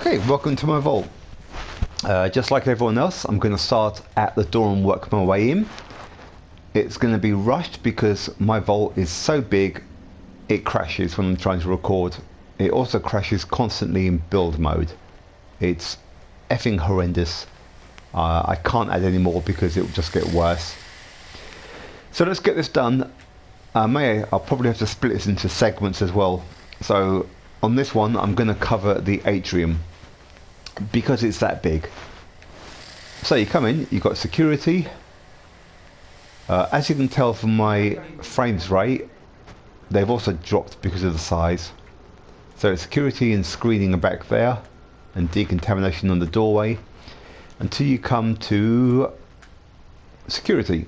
Okay, welcome to my vault. Just like everyone else, I'm going to start at the door and work my way in. It's going to be rushed because my vault is so big it crashes when I'm trying to record. It also crashes constantly in build mode. It's effing horrendous. I can't add any more because it will just get worse. So let's get this done. I'll probably have to split this into segments as well. So on this one I'm going to cover the atrium because it's that big. So you come in, you've got security. As you can tell from my frames rate, they've also dropped because of the size. So security and screening are back there, and decontamination on the doorway, until you come to security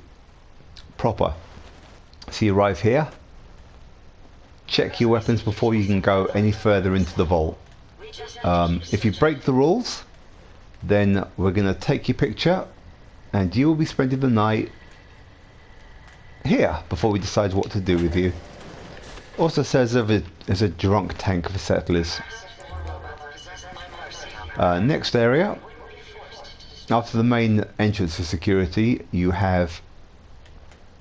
proper. So you arrive here, check your weapons before you can go any further into the vault. If you break the rules, then we're going to take your picture and you will be spending the night here before we decide what to do with you. Also says there's a drunk tank for settlers. Next area, after the main entrance to security, you have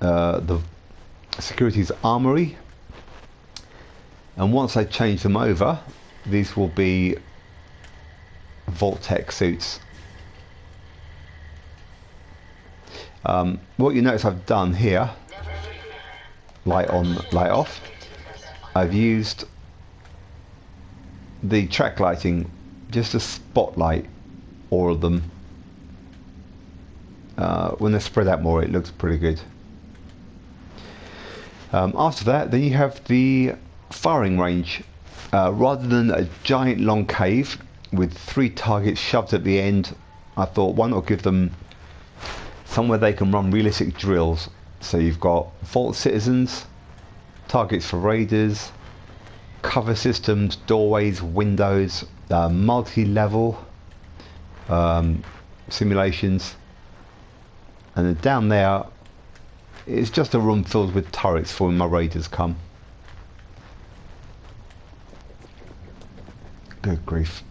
the security's armory, and once I change them over, these will be Vault-Tec suits. What you notice I've done here, light on, light off, I've used the track lighting just to spotlight all of them. When they're spread out more, it looks pretty good. After that, then you have the firing range. Rather than a giant long cave with 3 targets shoved at the end, I thought why not give them somewhere they can run realistic drills. So you've got vault citizens, targets for raiders, cover systems, doorways, windows, multi-level simulations, and then down there it's just a room filled with turrets for when my raiders come. Good grief.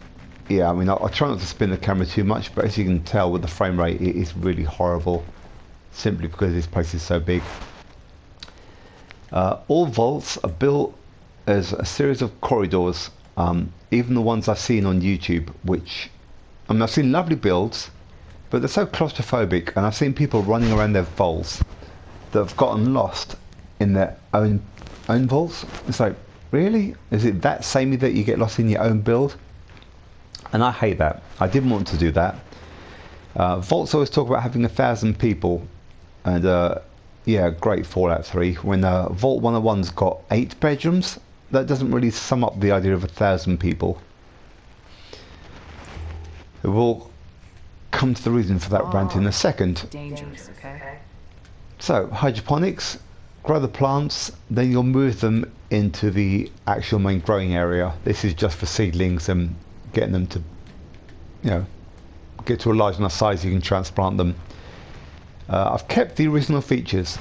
Yeah, I mean, I try not to spin the camera too much, but as you can tell with the frame rate, it is really horrible, simply because this place is so big. All vaults are built as a series of corridors, even the ones I've seen on YouTube, which, I mean, I've seen lovely builds, but they're so claustrophobic, and I've seen people running around their vaults that have gotten lost in their own vaults. It's like, really? Is it that samey that you get lost in your own build? And I hate that. I didn't want to do that. Vaults always talk about having 1,000 people, and yeah, great Fallout 3. When Vault 101's got 8 bedrooms, that doesn't really sum up the idea of 1,000 people. We'll come to the reason for that rant in a second. Dangerous, okay? So, hydroponics, grow the plants, then you'll move them into the actual main growing area. This is just for seedlings and getting them to, you know, get to a large enough size you can transplant them. I've kept the original features.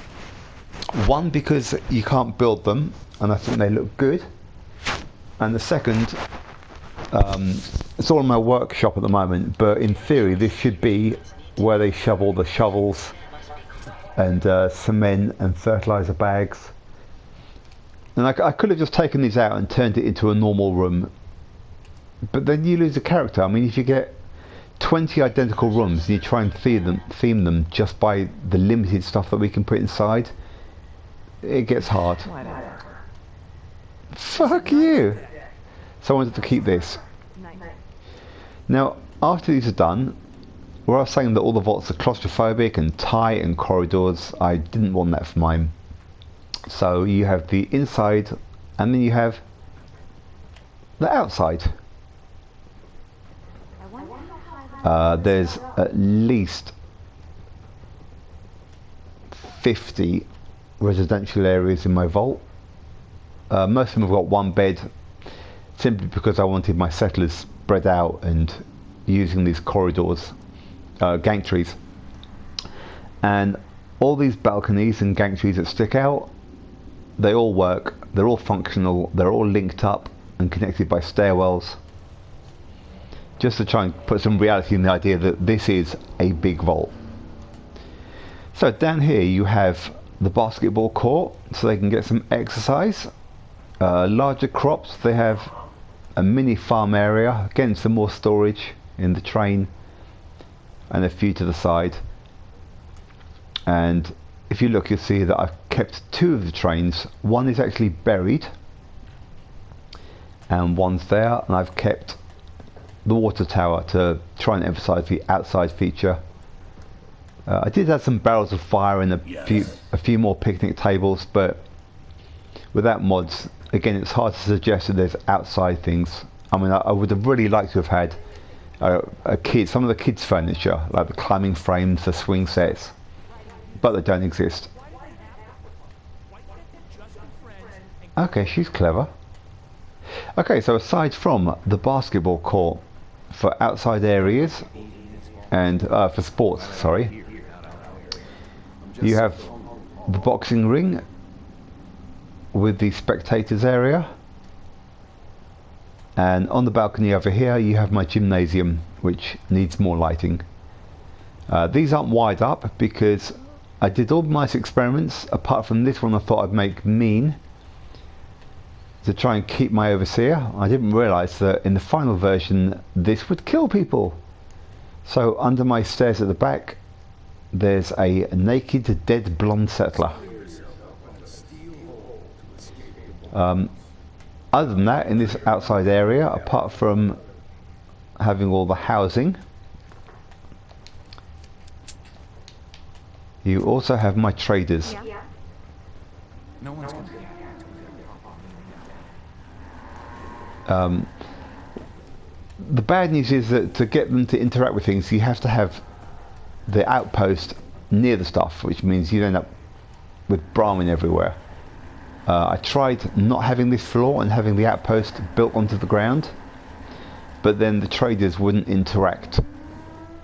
One, because you can't build them, and I think they look good. And the second, it's all in my workshop at the moment, but in theory this should be where they shove all the shovels and cement and fertilizer bags. And I could have just taken these out and turned it into a normal room, but then you lose a character. I mean, if you get 20 identical rooms and you try and theme them just by the limited stuff that we can put inside, it gets hard. Whatever. Fuck you! So I wanted to keep this. Now, after these are done, where I was saying that all the vaults are claustrophobic and tight and corridors, I didn't want that for mine. So you have the inside, and then you have the outside. There's at least 50 residential areas in my vault. Most of them have got 1 bed, simply because I wanted my settlers spread out and using these corridors, gantries. And all these balconies and gantries that stick out, they all work, they're all functional, they're all linked up and connected by stairwells. just to try and put some reality in the idea that this is a big vault. So down here you have the basketball court, so they can get some exercise. Larger crops, they have a mini farm area, again some more storage in the train, and a few to the side. And if you look, you'll see that I've kept two of the trains. One is actually buried and one's there, and I've kept the water tower to try and emphasize the outside feature. I did have some barrels of fire and a few more picnic tables, but without mods, again, it's hard to suggest that there's outside things. I mean, I would have really liked to have had some of the kids' furniture, like the climbing frames, the swing sets, but they don't exist. Okay, she's clever. Okay, so aside from the basketball court, for outside areas and for sports, sorry, you have the boxing ring with the spectators area, and on the balcony over here you have my gymnasium, which needs more lighting. These aren't wired up because I did all nice experiments. Apart from this one, I thought I'd make mean to try and keep my overseer. I didn't realise that in the final version this would kill people. So under my stairs at the back there's a naked dead blonde settler. Other than that, in this outside area, apart from having all the housing, you also have my traders. No one's the bad news is that to get them to interact with things, you have to have the outpost near the stuff, which means you end up with Brahmin everywhere. I tried not having this floor and having the outpost built onto the ground, but then the traders wouldn't interact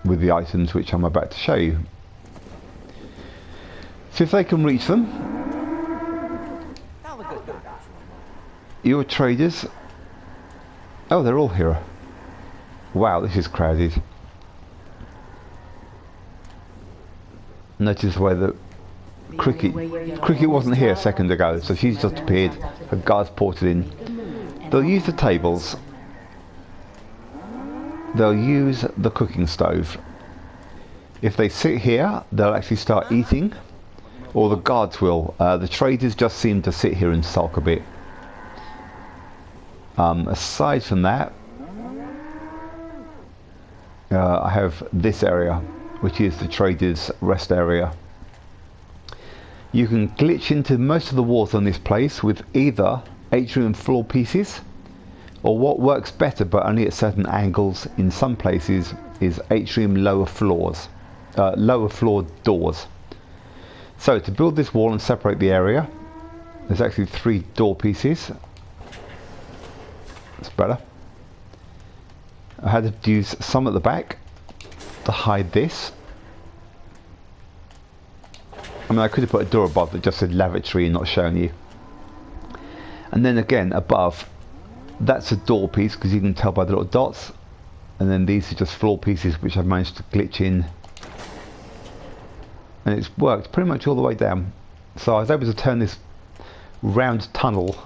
with the items which I'm about to show you. So if they can reach them, your traders, oh, they're all here. Wow, this is crowded. Notice where the Cricket wasn't here a second ago, so she's just appeared. Her guards ported in. They'll use the tables. They'll use the cooking stove. If they sit here, they'll actually start eating, or the guards will. The traders just seem to sit here and sulk a bit. Aside from that, I have this area, which is the traders' rest area. You can glitch into most of the walls on this place with either atrium floor pieces, or what works better but only at certain angles in some places is atrium lower floor doors. So to build this wall and separate the area, there's actually 3 door pieces. That's better. I had to use some at the back to hide this. I mean, I could have put a door above that just said lavatory and not shown you. And then again, above, that's a door piece because you can tell by the little dots. And then these are just floor pieces which I've managed to glitch in. And it's worked pretty much all the way down. So I was able to turn this round tunnel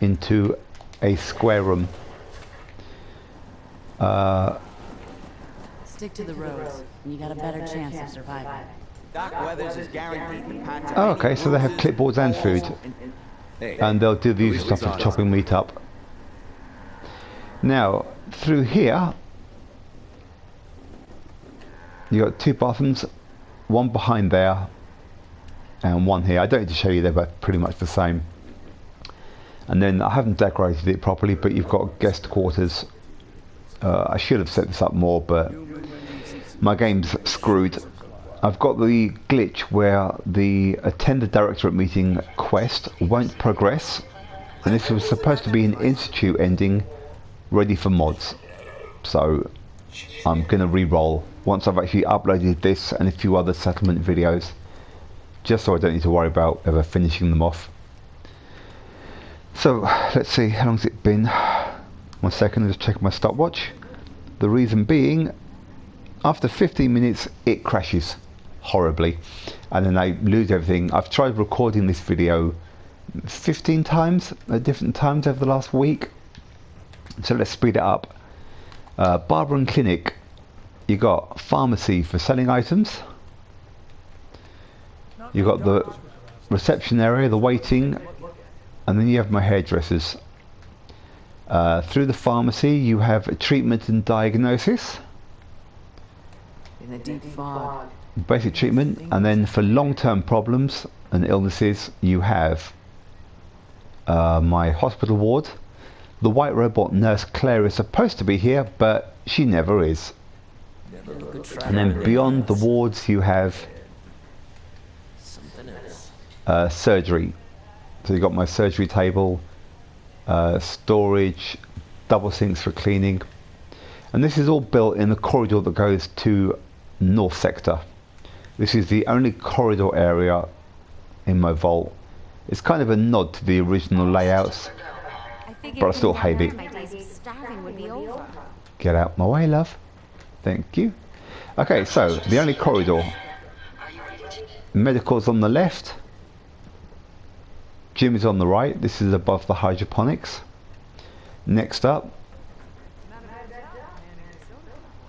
into a square room. Stick to the roads, and you got a better chance of surviving. Doc Weathers is guaranteed to patch up. Oh, okay, so they have clipboards and food. And they'll do the usual stuff of chopping meat up. Now, through here, you got 2 bathrooms, one behind there, and one here. I don't need to show you, they're both pretty much the same. And then I haven't decorated it properly, but you've got guest quarters. I should have set this up more, but my game's screwed. I've got the glitch where the attend the directorate meeting quest won't progress, and this was supposed to be an institute ending ready for mods. So I'm gonna re-roll once I've actually uploaded this and a few other settlement videos, just so I don't need to worry about ever finishing them off. So let's see, how long's it been? 1 second, just check my stopwatch. The reason being, after 15 minutes it crashes horribly and then I lose everything. I've tried recording this video 15 times at different times over the last week, so let's speed it up. Barber and clinic, you got pharmacy for selling items, you got the reception area, the waiting, and then you have my hairdressers. Through the pharmacy you have treatment and diagnosis, In the deep fog. basic treatment, and then for long-term problems and illnesses you have my hospital ward. The white robot nurse Claire is supposed to be here, but she never is. And then beyond the wards you have surgery. So you've got my surgery table, storage, double sinks for cleaning, and this is all built in the corridor that goes to North Sector. This is the only corridor area in my vault. It's kind of a nod to the original layouts, but I still hate it. Get out my way, love. Thank you. Okay, so the only corridor. Medical's on the left. Gym is on the right. This is above the hydroponics. Next up,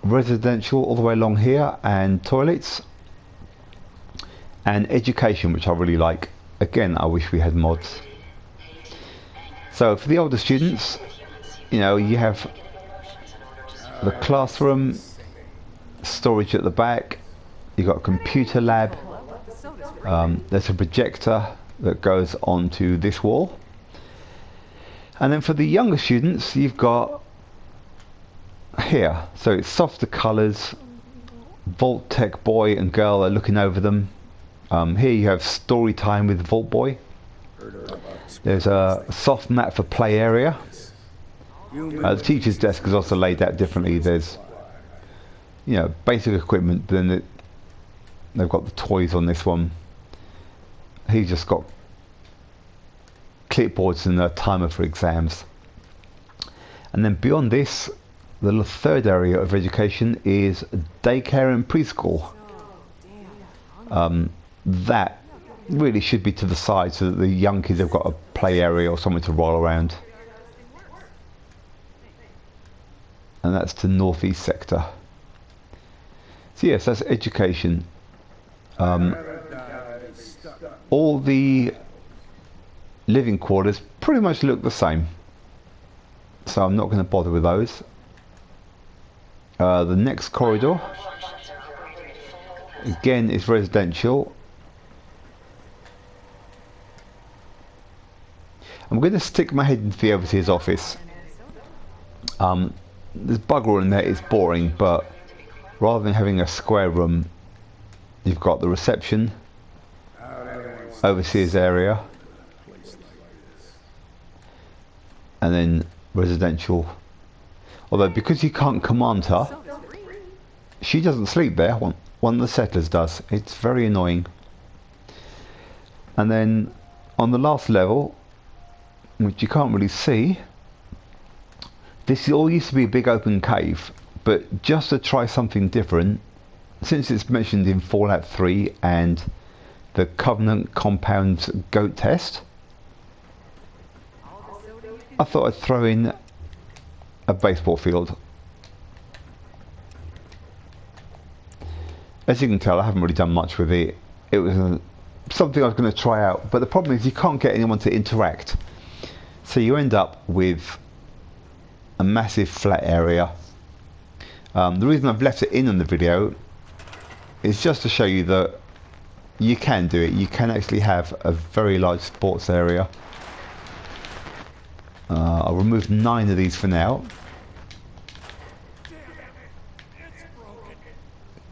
residential all the way along here, and toilets, and education, which I really like. Again, I wish we had mods. So for the older students, you know, you have the classroom, storage at the back, you've got a computer lab, there's a projector that goes onto this wall, and then for the younger students you've got here, so it's softer colours. Vault Tech boy and girl are looking over them. Here you have story time with Vault Boy. There's a soft mat for play area. The teacher's desk is also laid out differently. There's, you know, basic equipment, but then they've got the toys on this one. He's just got clipboards and a timer for exams. And then beyond this, the third area of education is daycare and preschool. That really should be to the side so that the young kids have got a play area or somewhere to roll around. And that's to Northeast Sector. So yes, that's education. All the living quarters pretty much look the same, so I'm not going to bother with those. The next corridor again is residential. I'm going to stick my head into the overseer's office. There's bugger all in there, it's boring, but rather than having a square room, you've got the reception, overseer's area, and then residential. Although because you can't command her, she doesn't sleep there. One of the settlers does. It's very annoying. And then on the last level, which you can't really see, this all used to be a big open cave, but just to try something different, since it's mentioned in Fallout 3 and the Covenant Compound's goat test, I thought I'd throw in a baseball field. As you can tell, I haven't really done much with it. It was something I was going to try out, but the problem is you can't get anyone to interact, so you end up with a massive flat area. The reason I've left it in on the video is just to show you that you can do it. You can actually have a very large sports area. I'll remove 9 of these for now.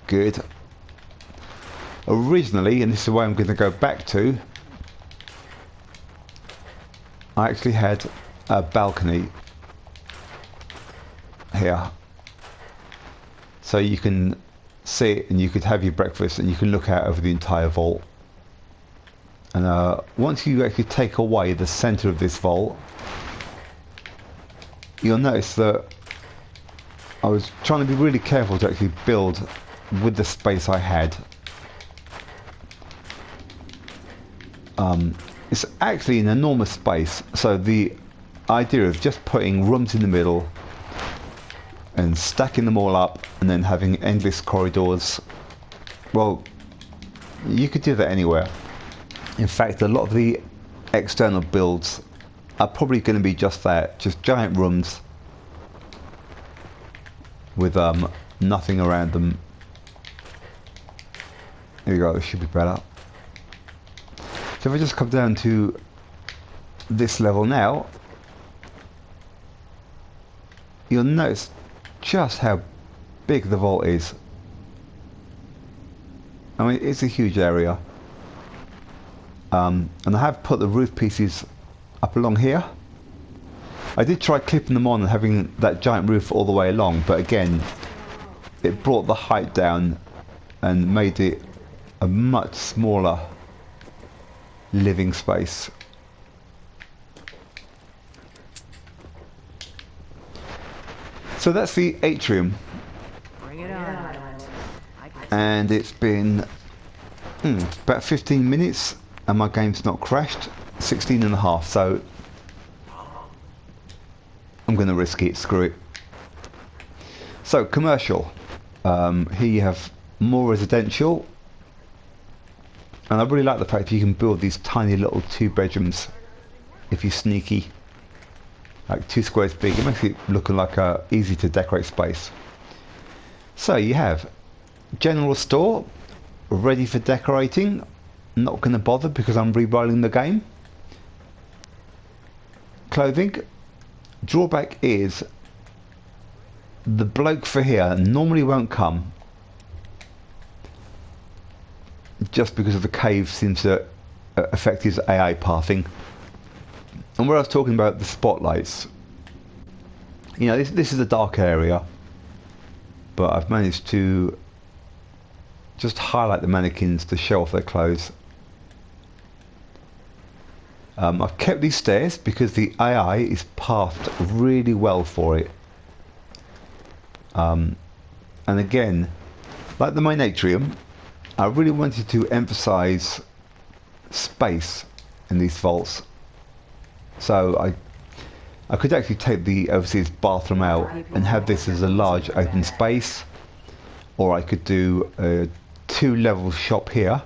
Good. Originally, and this is where I'm going to go back to, I actually had a balcony here, so you can sit and you could have your breakfast and you can look out over the entire vault. And once you actually take away the center of this vault, you'll notice that I was trying to be really careful to actually build with the space I had. It's actually an enormous space, so the idea of just putting rooms in the middle and stacking them all up and then having endless corridors, well, you could do that anywhere. In fact, a lot of the external builds are probably going to be just that, just giant rooms with nothing around them. There you go, this should be better. So if I just come down to this level now, you'll notice just how big the vault is. I mean, it's a huge area. And I have put the roof pieces up along here. I did try clipping them on and having that giant roof all the way along, but again, it brought the height down and made it a much smaller living space. So that's the atrium, Bring it on. and it's been about 15 minutes and my game's not crashed. 16 and a half, so I'm going to risk it, screw it. So commercial, here you have more residential, and I really like the fact that you can build these tiny little 2 bedrooms if you're sneaky, like 2 squares big. It makes it look like a easy to decorate space. So you have general store ready for decorating. Not going to bother because I'm re-rolling the game. Clothing. Drawback is the bloke for here normally won't come, just because of the cave seems to affect his AI pathing. And where I was talking about the spotlights, you know, this is a dark area, but I've managed to just highlight the mannequins to show off their clothes. I've kept these stairs because the AI is pathed really well for it. And again, like the main atrium, I really wanted to emphasize space in these vaults. So I could actually take the overseas bathroom out and have this as a large open space, or I could do a 2-level shop here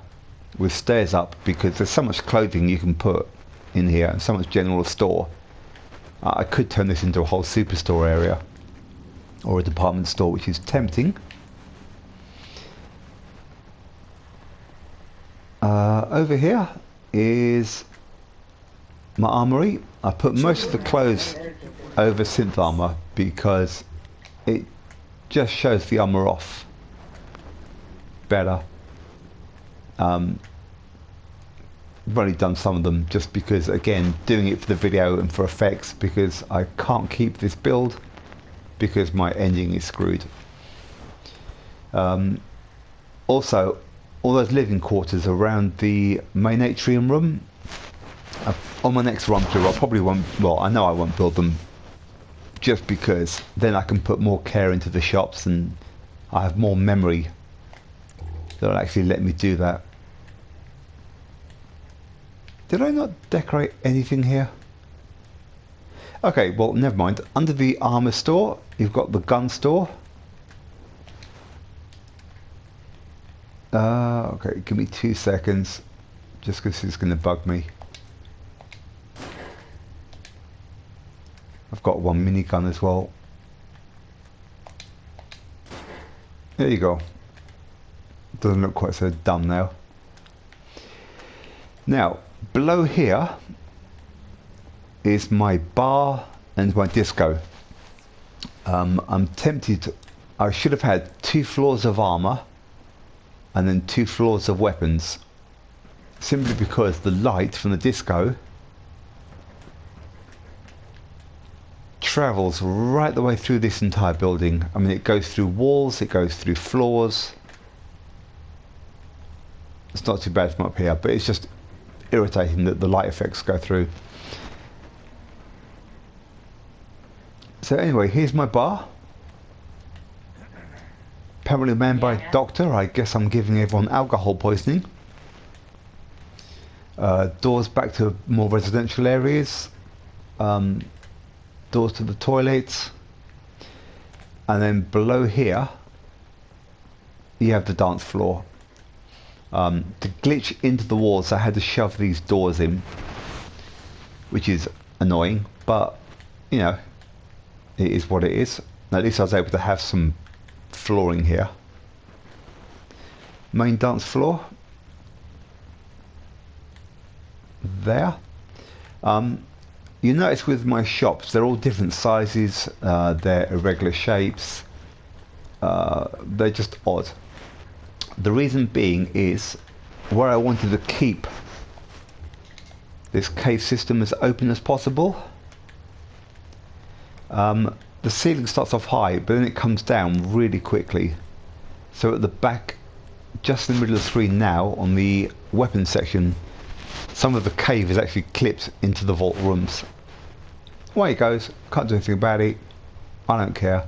with stairs up, because there's so much clothing you can put in here and so much general store. I could turn this into a whole superstore area or a department store, which is tempting. Over here is my armory. I put most of the clothes over synth armor because it just shows the armor off better. I've only done some of them just because, again, doing it for the video and for effects, because I can't keep this build because my engine is screwed. Also, all those living quarters around the main atrium room, on my next run through I probably won't, well, I know I won't build them, just because then I can put more care into the shops and I have more memory that'll actually let me do that. Did I not decorate anything here? Okay, well, never mind. Under the armor store, you've got the gun store. Okay, give me 2 seconds, just because it's going to bug me. I've got one minigun as well. There you go. Doesn't look quite so dumb now. Now, below here is my bar and my disco. I'm tempted, I should have had 2 floors of armor and then 2 floors of weapons, simply because the light from the disco travels right the way through this entire building. I mean, it goes through walls, it goes through floors. It's not too bad from up here, but it's just irritating that the light effects go through. So anyway, here's my bar. currently manned by a doctor. I guess I'm giving everyone alcohol poisoning. Doors back to more residential areas. Doors to the toilets. And then below here, you have the dance floor. To glitch into the walls, I had to shove these doors in, which is annoying, but you know, it is what it is. At least I was able to have some flooring here. Main dance floor. There. You notice with my shops, they're all different sizes, they're irregular shapes, they're just odd. The reason being is where I wanted to keep this cave system as open as possible. The ceiling starts off high, but then it comes down really quickly. So at the back, just in the middle of the screen now, on the weapons section, some of the cave is actually clipped into the vault rooms. Away it goes, can't do anything about it, I don't care.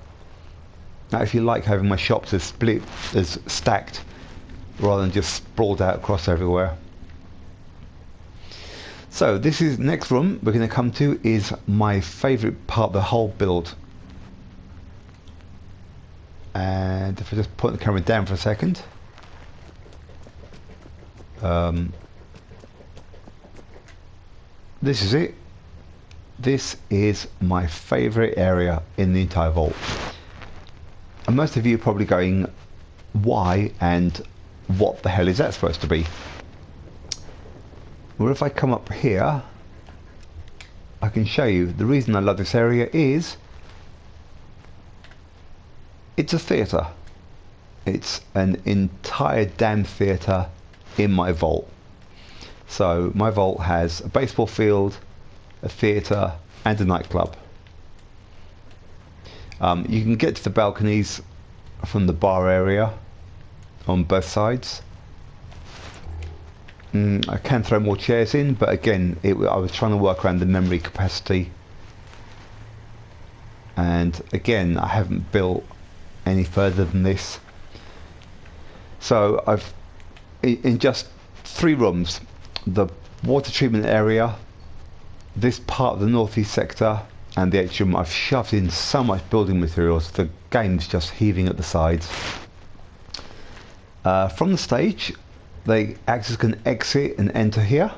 I actually like having my shops as split, as stacked, rather than just sprawled out across everywhere. So this is next room we're going to come to is my favourite part of the whole build. And if I just put the camera down for a second. This is it. This is my favourite area in the entire vault. And most of you are probably going, why and what the hell is that supposed to be? Well, if I come up here, I can show you. The reason I love this area is it's a theatre. It's an entire damn theatre in my vault. So my vault has a baseball field, a theatre and a nightclub. You can get to the balconies from the bar area on both sides. I can throw more chairs in, but again I was trying to work around the memory capacity, and again I haven't built any further than this. So I've in just 3 rooms, the water treatment area, this part of the northeast sector and the atrium, I've shoved in so much building materials, the game's just heaving at the sides. From the stage, the actors can exit and enter here.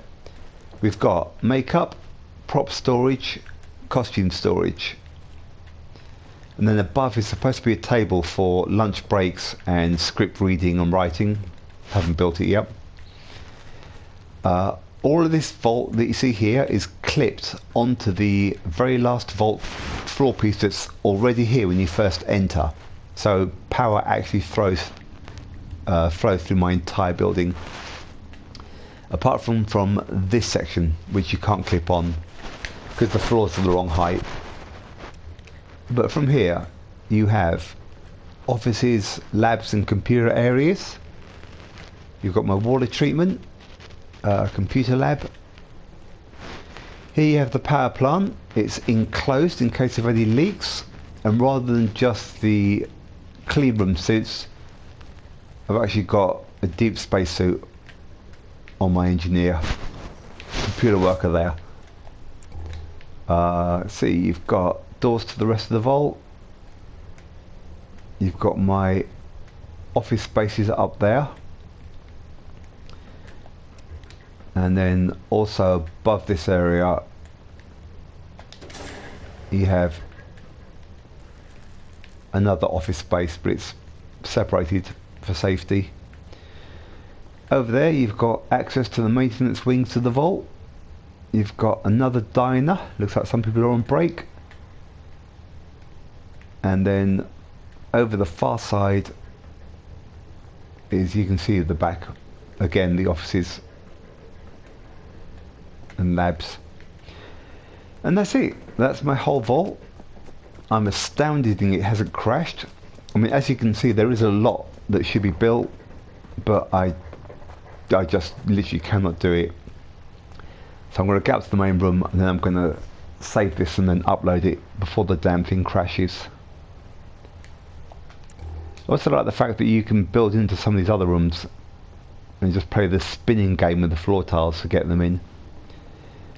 We've got makeup, prop storage, costume storage. And then above is supposed to be a table for lunch breaks and script reading and writing. Haven't built it yet. All of this vault that you see here is clipped onto the very last vault floor piece that's already here when you first enter. So power actually flows through my entire building. Apart from this section, which you can't clip on because the floors are the wrong height. But from here, you have offices, labs and computer areas. You've got my water treatment, computer lab. Here you have the power plant. It's enclosed in case of any leaks, and rather than just the clean room suits, I've actually got a deep space suit on my engineer, computer worker there. See, you've got doors to the rest of the vault. You've got my office spaces up there. And then also above this area, you have another office space, but it's separated for safety. Over there you've got access to the maintenance wings to the vault. You've got another diner, looks like some people are on break. And then over the far side is, you can see at the back again, the offices and labs. And that's it. That's my whole vault. I'm astounded it hasn't crashed. I mean, as you can see, there is a lot that should be built, but I just literally cannot do it. So I'm going to get up to the main room and then I'm going to save this and then upload it before the damn thing crashes. I also like the fact that you can build into some of these other rooms and just play the spinning game with the floor tiles to get them in.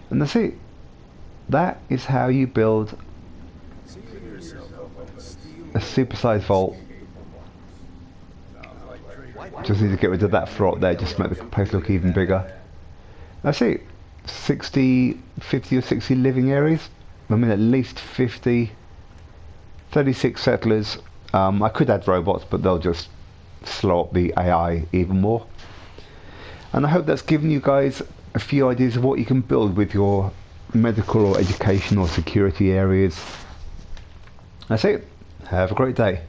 And that's it. That is how you build a supersized vault. Just need to get rid of that floor up there just to make the place look even bigger. That's it. 50 or 60 living areas. I mean at least 50. 36 settlers. I could add robots, but they'll just slow up the AI even more. And I hope that's given you guys a few ideas of what you can build with your medical or education or security areas. That's it. Have a great day.